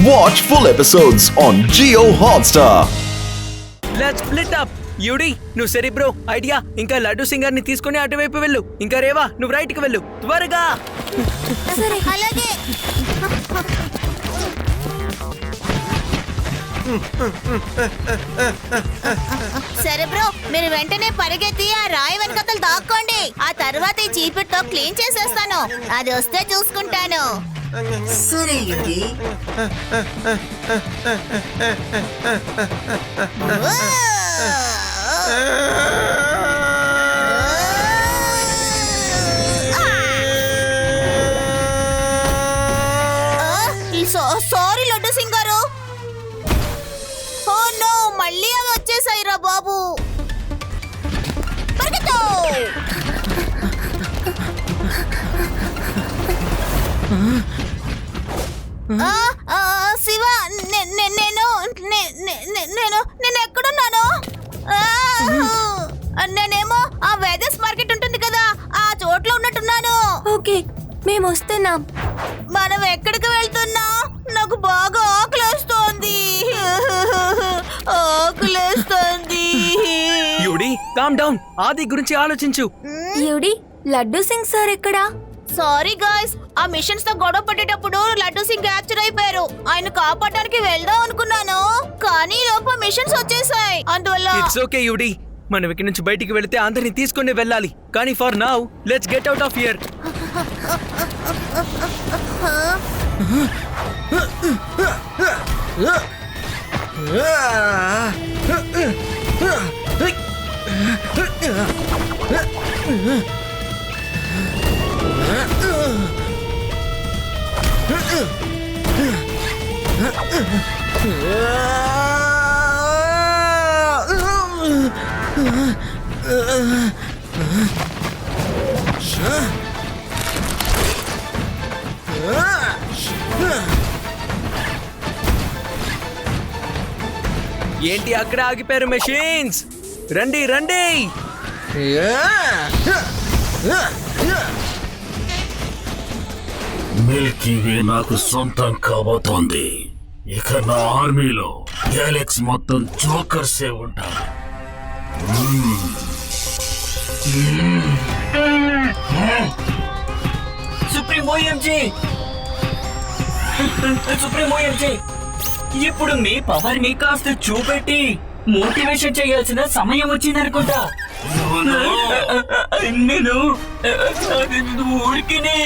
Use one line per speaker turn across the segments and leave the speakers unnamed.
Watch full episodes on Jio Hotstar.
Let's split up. UD నువ్వు cerebro idea ఇంకా laddu singer ని తీసుకుని అటువైపు వెళ్ళు. ఇంకా రేవా నువ్వు రైట్ కి వెళ్ళు త్వరగా.
సరే అలాగే. సెరిబ్రో మీరు వెంటనే పరిగెత్తి ఆ రాయి వెనకతలు దాక్కోండి. ఆ తర్వాత ఈ చీపిట్తో క్లీన్ చేసేస్తాను. అది వస్తే చూసుకుంటాను.
సరే యూడి.
సారీ లడ్డు సింగ్ గారు. ఓ నో, మళ్ళీ అవి వచ్చేసాయి రా బాబు. పరిగెత్తు. శివ, నేను ఎక్కడున్నాను? నేనేమో ఆ వెదర్స్ మార్కెట్ ఉంటుంది కదా, ఆ చోట్ల ఉన్నట్టున్నాను.
ఓకే, మేము వస్తున్నాం.
మనం ఎక్కడికి వెళ్తున్నాం? నాకు బాగా ఆకలేస్తోంది. ఆకలేస్తోంది.
యూడి కామ్ డౌన్. ఆది గురించి ఆలోచించు.
యూడి, లడ్డు సింగ్ సార్ ఎక్కడా?
సారీ గాయ్స్, ఆ మిషన్స్ తో గొడవ పట్టేటప్పుడు లడ్డు సింగ్ క్యాప్చర్ అయిపోయారు. ఆయన కాపాడడానికి వెళ్దాం అనుకున్నాను, కానీ లోపల మిషన్స్ వచ్చేసాయి. అందువల్ల
ఇట్స్ ఓకే యూడి, మనం ఇక్కడి నుంచి బయటికి వెళ్తే అందరిని తీసుకుని వెళ్ళాలి. కానీ for now let's get out of here. ఏంటి అక్కడ ఆగిపోయారు మెషిన్స్? రండి రండి.
మిల్కీవే నాకు సొంతం కాబోతోంది. ఇక నా ఆర్మీలో గ్యాలక్సీ మొత్తం జోకర్సే ఉంటారు.
సుప్రీమో ఎంజీ, సుప్రీమో ఎంజీ, ఇప్పుడు మీ పవర్ ని కాస్త చూపెట్టి మోటివేషన్ చేయాల్సిన సమయం వచ్చిందనుకుంటా. నేను ఊరికినే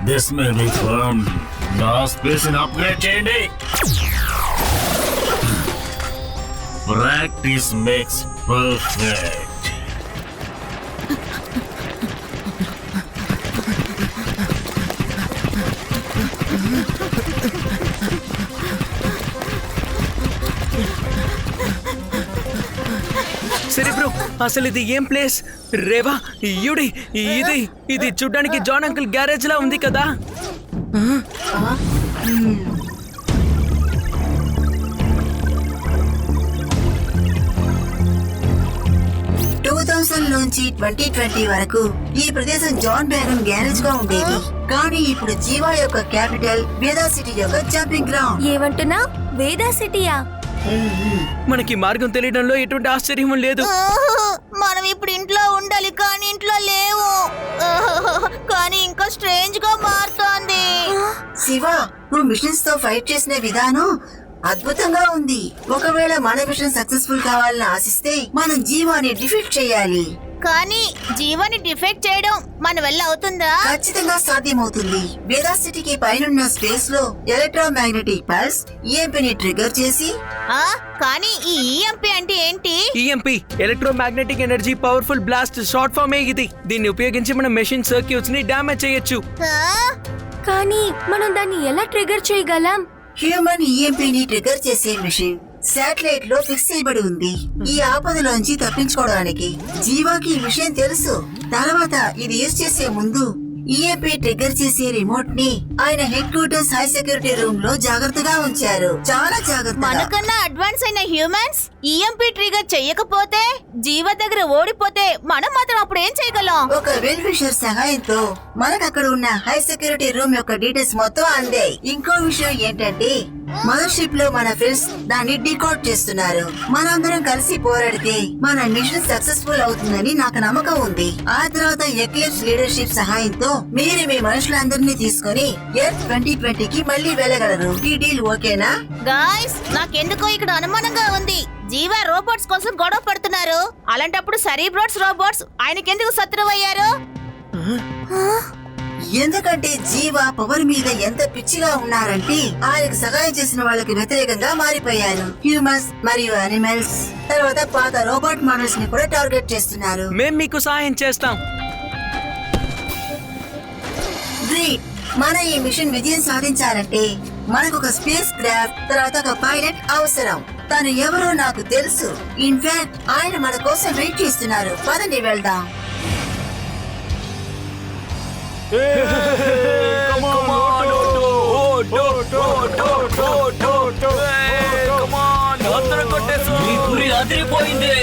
దిస్ మే బి ఫన్. నా స్పేస్ ని అప్గ్రేడ్ చేయండి. Practice makes perfect.
సెరిబ్రో, అసలు ఇది ఏం ప్లేస్? రేవా, యూడి, ఇది చూడ్డానికి జాన్ అంకుల్ గ్యారేజ్ లా ఉంది కదా.
2000 నుంచి 2020 వరకు ఈ ప్రదేశం జాన్ బ్యాగన్ గ్యారేజ్ గా ఉండేది. కానీ ఇప్పుడు జీవా యొక్క క్యాపిటల్ వేదా సిటీ యొక్క జంపింగ్ గ్రౌండ్.
ఏమంటున్నా? వేదా సిటీయా?
మనకి మార్గం తెలియడంలో ఎటువంటి ఆశ్చర్యం లేదు.
మనం ఇప్పుడు ఇంట్లో ఉండాలి, కానీ ఇంట్లో లేవు. కానీ ఇంకా స్ట్రేంజ్ గా మారుతోంది.
శివ, నువ్వు మిషన్స్ తో ఫైట్ చేసిన విధానం అద్భుతంగా ఉంది. ఒకవేళ మన మిషన్ సక్సెస్ఫుల్ కావాలని ఆశిస్తే మనం జీవాన్ని డిఫీట్ చేయాలి.
కానీ జీవాన్ని డిఫెక్ట్ చేయడం మన వల్ల అవుతుందా?
ఖచ్చితంగా సాధ్యమవుతుంది. వేదా సిటీకి పైనున్న స్పేస్ లో ఎలక్ట్రోమాగ్నెటిక్ పల్స్ ఈఎంపీని ట్రిగర్ చేసి.
కానీ ఈ ఈఎంపీ అంటే ఏంటి?
EMP electromagnetic energy powerful blast short form ఇది. దీన్ని ఉపయోగించి మనం మెషిన్ సర్క్యూట్స్ ని డ్యామేజ్ చేయొచ్చు.
కానీ మనం దాన్ని ఎలా ట్రిగర్ చేయగలం?
హ్యూమన్ ఈఎంపీని ట్రిగర్ చేసే మిషన్ శాటిలైట్ లో ఫిక్స్ చేయబడి ఉంది. ఈ ఆపదలోంచి తప్పించుకోవడానికి జీవాకి ఈ విషయం తెలుసు. తర్వాత ఇది యూజ్ చేసే ముందు ఈఎంపీ ట్రిగ్గర్ చేసే రిమోట్ ని ఆయన head quarters high security room లో జాగ్రత్తగా ఉంచారు. చాలా జాగ్రత్తగా.
మనకన్నా అడ్వాన్స్ అయిన హ్యూమన్స్ ఈఎంపీ ట్రిగర్ చెయ్యకపోతే జీవ దగ్గర ఓడిపోతే మనం మాత్రం అప్పుడు ఏం చేయగలం?
ఒక వెల్ విషర్ సహాయంతో మనకు అక్కడ ఉన్న హై సెక్యూరిటీ రూమ్ యొక్క డీటెయిల్స్ మొత్తం అందాయి. ఇంకో విషయం ఏంటంటే మదర్ షిప్ లో మన ఫ్రెండ్స్ దాన్ని డీకోడ్ చేస్తున్నారు. మనందరం కలిసి పోరాడితే మన మిషన్ సక్సెస్ఫుల్ అవుతుందని నాకు నమ్మకం ఉంది. ఆ తర్వాత ఎక్లిప్స్ లీడర్షిప్ సహాయంతో మీరు మీ మనుషులందరినీ తీసుకొని ఎర్త్ 2020కి మళ్ళీ వెళ్ళగలరు. ఈ డీల్ ఓకేనా?
గాయ్స్, నాకెందుకో ఇక్కడ అనుమానంగా ఉంది. జీవా రోబోట్స్ కోసం గొడవ పడుతున్నారు. అలాంటప్పుడు సెరిబ్రోస్ రోబోట్స్ ఆయనకెందుకు శత్రువు అయ్యారు?
ఎందుకంటే జీవ పవర్ మీద ఎంత పిచ్చిగా ఉన్నారంటే ఆయనకు సహాయం చేసిన వాళ్ళకి వ్యతిరేకంగా మారిపోయారు. హ్యూమన్స్ మరియు అనిమల్స్, తర్వాత పాత రోబోట్ మోడల్స్ ని కూడా టార్గెట్ చేస్తున్నారు.
మేం మీకు సహాయం చేస్తాం.
గ్రేట్. మన ఈ మిషన్ విజయం సాధించాలంటే మనకు ఒక స్పేస్ క్రాఫ్ట్, తర్వాత ఒక పైలట్ అవసరం. తను ఎవరో నాకు తెలుసు. ఇన్ఫాక్ట్ ఆయన మన కోసం వెయిట్ చేస్తున్నారు. పదండి వెళ్దాం.
మీ గురి అదిరిపోయింది.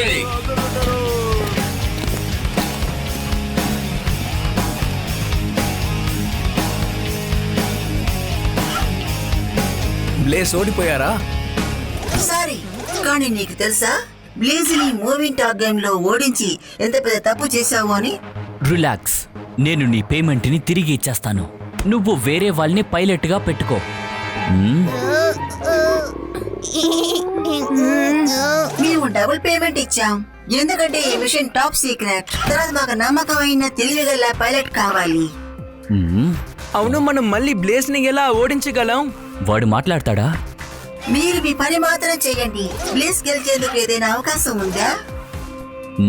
బ్లేస్ ఓడిపోయారా?
సారీ, కానీ నీకు తెలుసా బ్లేజ్ ని మూవింగ్ టాక్ గేమ్ లో ఓడించి ఎంత పెద్ద తప్పు చేశావు అని?
రిలాక్స్, నేను నీ పేమెంట్ ని తిరిగి ఇచ్చేస్తాను. నువ్వు వేరే వాళ్ళని పైలట్ గా పెట్టుకో.
మేము డబుల్ పేమెంట్ ఇచ్చాం ఎందుకంటే ఈ మిషన్ టాప్ సీక్రెట్. తర్వాత మాకు నమ్మకమైన తెలివిగల పైలట్ కావాలి.
అవును, మనం మళ్ళీ బ్లేస్ ని ఎలా ఓడించగలం?
వాడు మాట్లాడతాడా?
మీరు మీ పని మాత్రం చేయండి. బ్లేజ్ గెలిచేందుకు ఏదైనా అవకాశం ఉందా?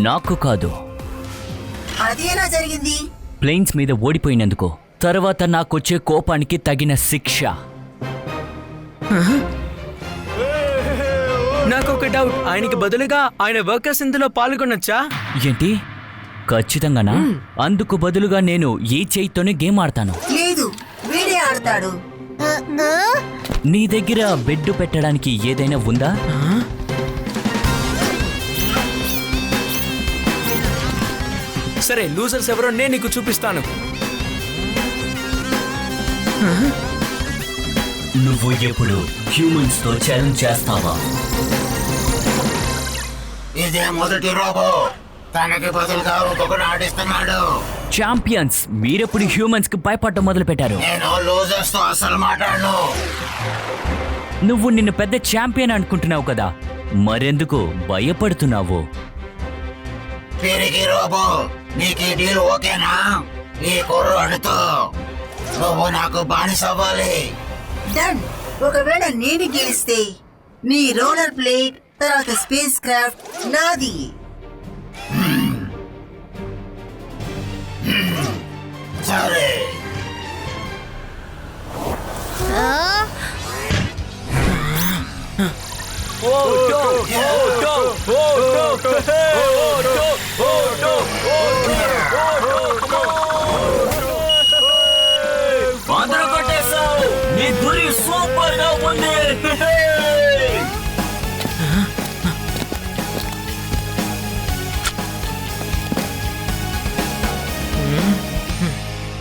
నాకు కాదు.
అది ఎలా జరిగింది?
ప్లేన్స్ మీద ఓడిపోయినందుకు తర్వాత నాకొచ్చే కోపానికి తగిన శిక్ష.
నాకు ఒక డౌట్, ఆయనకి బదులుగా ఆయన వర్కర్స్ ఇందులో పాల్గొనొచ్చా?
ఏంటి? ఖచ్చితంగానా? అందుకు బదులుగా నేను ఈ చేయితోనే గేమ్ ఆడతాను.
లేదు, వీడే ఆడతాడు.
నీ దగ్గర బెడ్ పెట్టడానికి ఏదైనా ఉందా?
సరే, లూజర్స్ ఎవరో నేను నీకు చూపిస్తాను.
నువ్వు ఎప్పుడు హ్యూమన్స్ తో ఛాలెంజ్ చేస్తావా?
ఇదే మొదటి రోబో. తనకి బదులుగా ఇంకొకటి ఆడిస్తున్నాడు.
ఛాంపియన్స్, మీరెప్పుడు హ్యూమన్స్ కి భయపడటం మొదలు పెట్టారు?
నేను లూజర్స్ తో అసలు మాట్లాడను.
నువ్వు నిన్ను పెద్ద ఛాంపియన్ అనుకుంటున్నావు కదా, మరెందుకు భయపడుతున్నావు?
తిరిగి రోబో, నీకు ఈ డీల్ ఓకేనా? ఈ కుర్రాడితో నువ్వు నాకు బానిస అవ్వాలి.
డన్. ఒకవేళ నేను గెలిస్తే నీ రోలర్ ప్లేట్, తర్వాత స్పేస్ క్రాఫ్ట్ నాది.
సరే.
అందరూ కొట్టేశావు. నీ గురి సూపర్ గా ఉంది.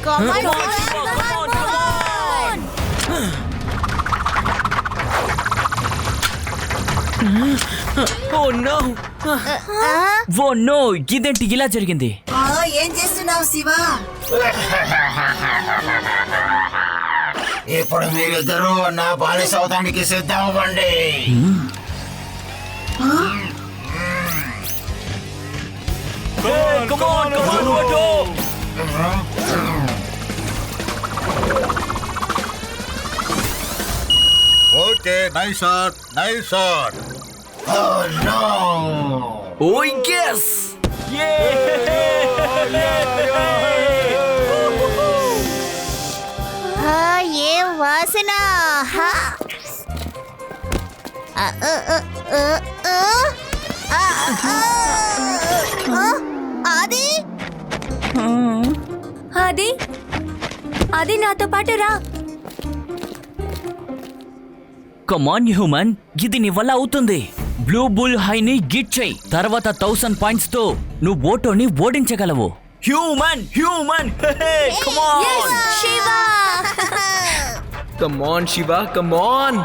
Come on,
Oh no!
Oh no, ఇదేంటి ఇలా జరిగింది?
ఏం చేస్తున్నావు శివ?
ఇప్పుడు మీరిద్దరూ నా బానిస అవడానికి సిద్ధం అవ్వండి.
Okay, nice shot, nice shot.
Oh no!
Oh yes!
ఏ వాసన! అది
అది అది నాతో పాటు రా.
కమాన్ హ్యూమన్, ఇది నీ వల్ల అవుతుంది. బ్లూ బుల్ హైని గిట్ చెయ్యి. తర్వాత 1000 పాయింట్స్ తో నువ్వు ఓటోని ఓడించగలవు. Human human, come on.
Shiva
come on Shiva, come on.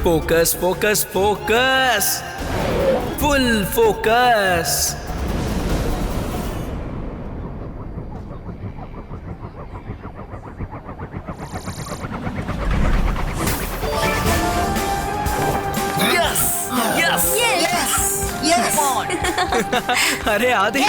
Focus focus focus, full focus. అరే Adi,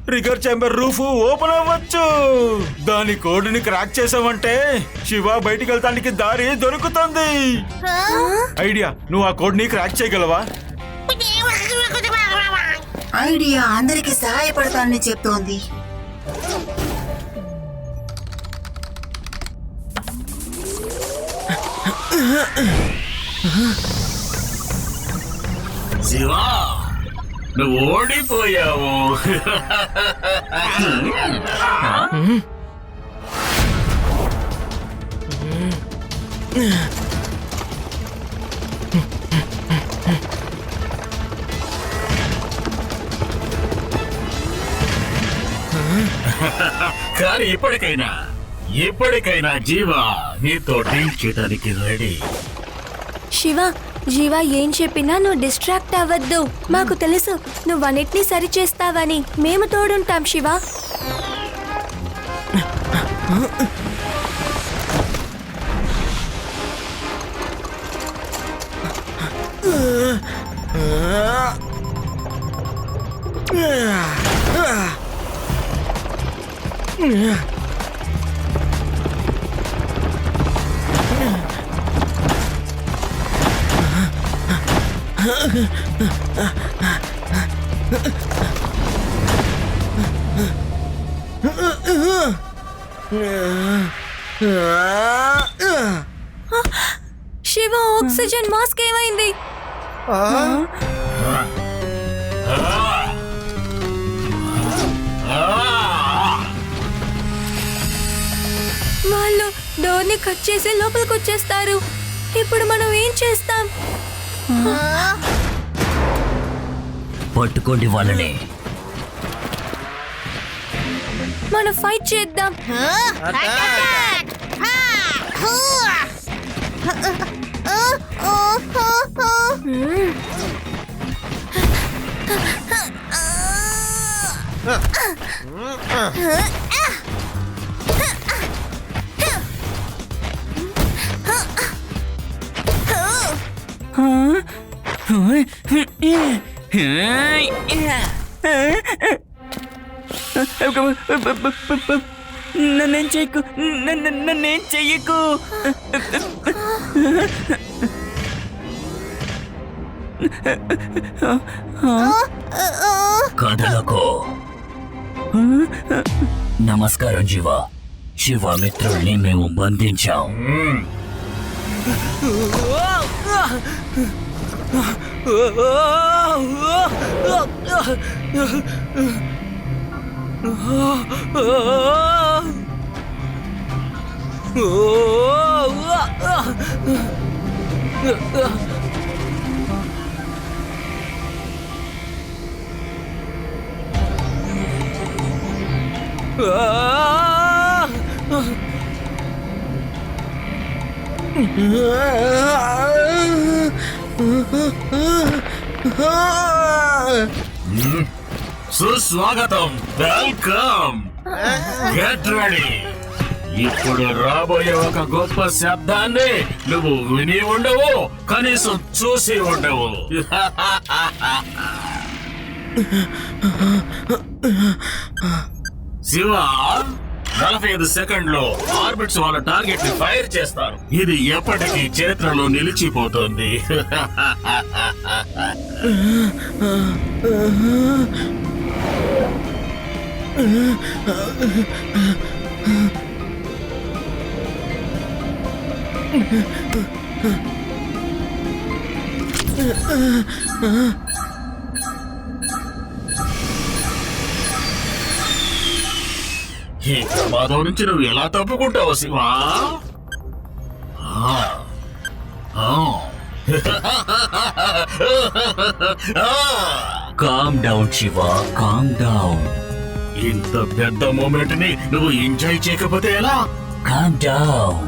trigger chamber roof open అవ్వచ్చు. దాని కోడ్ని క్రాక్ చేసావంటే శివ బయటికి వెళ్తానికి దారి దొరుకుతుంది. ఐడియా, నువ్వు ఆ కోడ్ని క్రాక్ చేయగలవా?
ఐడియా అందరికి సహాయపడతానని చెప్తోంది.
శివా, నువ్వు ఓడిపోయావు. కానీ ఇప్పటికైనా జీవా నీతో డీల్ చేయడానికి రెడీ.
శివ, జీవా ఏం చెప్పినా నువ్వు డిస్ట్రాక్ట్ అవ్వద్దు. మాకు తెలుసు నువ్వు అన్నిటినీ సరి చేస్తావని. మేము తోడుంటాం శివ. శివ, ఆక్సిజన్ మాస్క్ ఏమైంది? వాళ్ళు డోర్ని కట్ చేసి లోపలికి వచ్చేస్తారు. ఇప్పుడు మనం ఏం చేస్తాం?
పట్టుకోండి వాళ్ళని.
మనం ఫైట్ చేద్దాం.
నన్నేం చెయ్యకు, నన్నేం చెయ్యకు.
కదలకు. నమస్కారం జీవా. శివ మిత్రుల్ని మేము బంధించాం.
సుస్వాగతం, వెల్కమ్, గెట్ రెడీ. ఇప్పుడు రాబోయే ఒక గొప్ప శబ్దాన్ని నువ్వు విని ఉండవు, కనీసం చూసి ఉండవు. శివ 45 సెకండ్లో ఆర్బిట్స్ వాళ్ళ టార్గెట్ ని ఫైర్ చేస్తారు. ఇది ఎప్పటికీ చరిత్రలో నిలిచిపోతుంది. ఈ ప్రమాదం నుంచి నువ్వు ఎలా తప్పుకుంటావు Shiva?
Calm down Shiva, calm down.
ఇంత పెద్ద మూమెంట్ ని నువ్వు ఎంజాయ్ చేయకపోతే ఎలా?
Calm down.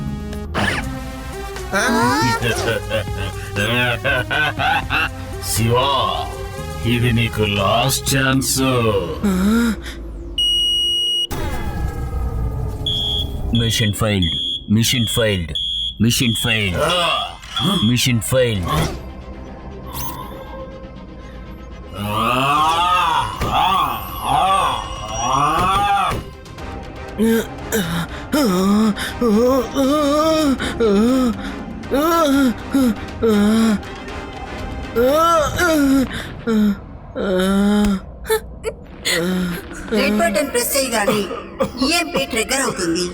శివా, ఇది నీకు last chance.
Mission failed, mission failed, mission failed, mission failed.
Red button press చేయగానే ఈఎంపీ ట్రిగ్గర్ అవుతుంది.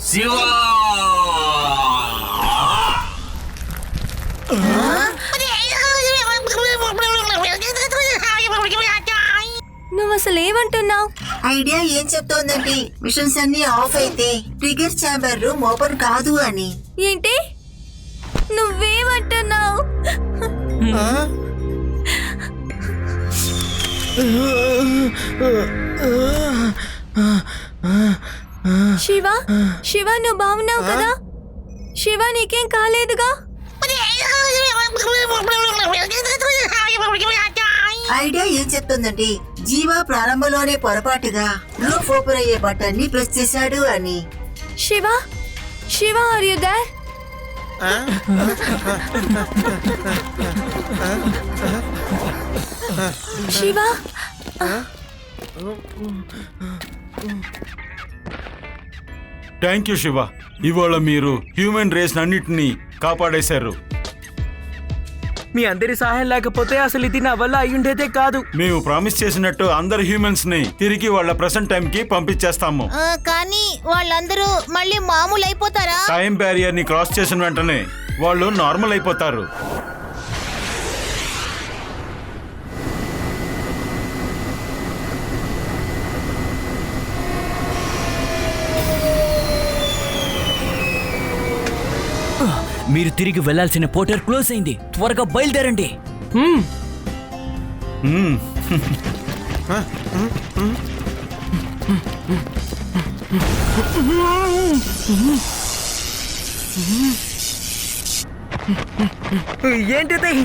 శివా,
నువ్వు అసలు ఏమంటున్నావు?
ఐడియా ఏం చెప్తోందంటే మిషన్స్ అన్ని ఆఫ్ అయితే ట్రిగర్ ఛాంబర్ రూమ్ ఓపెన్ కాదు అని.
ఏంటి నువ్వేమంటున్నావు? శివ, శివ నువ్వు బాగున్నావు కదా? శివ నీకేం కాలేదుగా?
ఐడియా ఏం చెప్తుందంటే జీవా ప్రారంభంలోనే పొరపాటుగా రూఫ్ ఓపెన్ అయ్యే బటన్ ని ప్రెస్ చేశాడు అని.
Shiva, Shiva are you there? Shiva,
thank you Shiva. ఇవాళ మీరు హ్యూమన్ రేస్ అన్నిటినీ కాపాడేశారు.
మీ అందరి సహాయం లేకపోతే అసలు ఇది నా వల్ల అయ్యుండేదే కాదు.
మేము ప్రామిస్ చేసినట్టు అందరు హ్యూమన్స్ ని తిరిగి వాళ్ళ ప్రెసెంట్ టైం కి పంపించేస్తాము.
కానీ వాళ్ళందరూ మళ్ళీ మామూలు అయిపోతారా?
టైం బ్యారియర్ ని క్రాస్ చేసిన వెంటనే వాళ్ళు నార్మల్ అయిపోతారు.
మీరు తిరిగి వెళ్లాల్సిన పోర్టల్ క్లోజ్ అయింది. త్వరగా బయలుదేరండి.
ఏంటిది?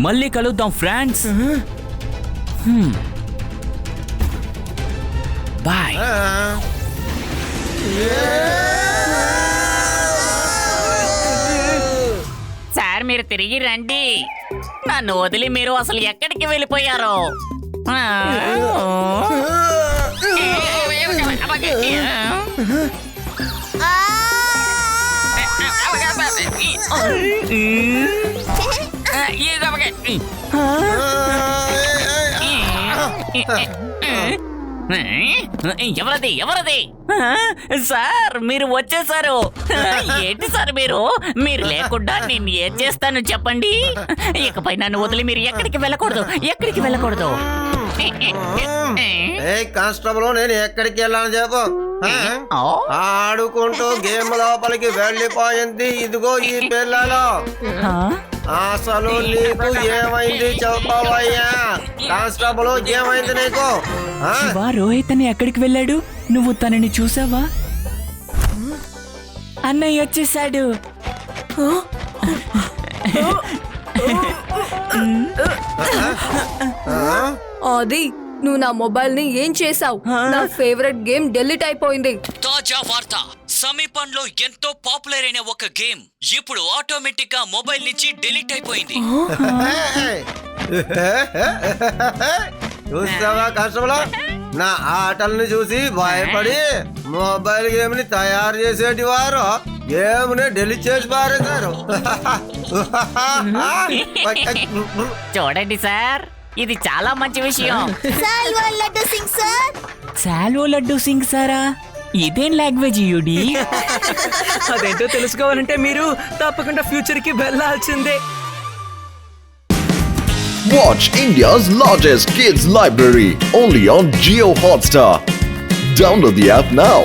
మళ్ళీ కలుద్దాం ఫ్రెండ్స్. బాయ్.
సార్ మీరు తిరిగి రండి. నన్ను వదిలి మీరు అసలు ఎక్కడికి వెళ్ళిపోయారు? ఎవరది ఎవరది? సార్ మీరు వచ్చేసారు. ఏంటి సార్ మీరు లేకుండా నేను ఏం చేస్తాను చెప్పండి. ఇకపై నన్ను వదిలి మీరు ఎక్కడికి వెళ్ళకూడదు, ఎక్కడికి వెళ్ళకూడదు.
కానిస్టేబుల్ నేను ఎక్కడికి వెళ్ళాను చెప్పు. ఆడుకుంటూ గేమ్ లోపలికి వెళ్ళిపోయింది ఇదిగో ఈ పిల్లలు. అసలు నీకు ఏమైంది చెప్పవయ్యా? కానిస్టేబుల్ ఏమైంది నీకు?
రోహిత్ అని ఎక్కడికి వెళ్ళాడు? నువ్వు తనని చూసావా? అన్నయ్య వచ్చేసాడు.
అది నువ్వు నా మొబైల్ ని ఏం చేసావు? నా ఫేవరెట్ గేమ్ డిలీట్ అయిపోయింది.
తాజా వార్త, సమీపంలో ఎంతో పాపులర్ అయిన ఒక గేమ్ ఇప్పుడు ఆటోమేటిక్ గా మొబైల్ నుంచి డిలీట్ అయిపోయింది.
చూసావా కానిస్టేబుల్, నా ఆటల్ని చూసి భయపడి మొబైల్ గేమ్ ని తయారు చేసేటి వారు గేమ్ ని డిలీట్ చేసి పారేశారు.
చూడండి సార్, ఇది చాలా మంచి విషయం.
సాల్వో లడ్డు సింగ్ సారా? ఇదేం లాంగ్వేజ్ యూడి?
అదేంటో తెలుసుకోవాలంటే మీరు తప్పకుండా ఫ్యూచర్ కి వెళ్ళాల్సిందే.
Watch India's largest kids library only on Jio Hotstar. Download the app now.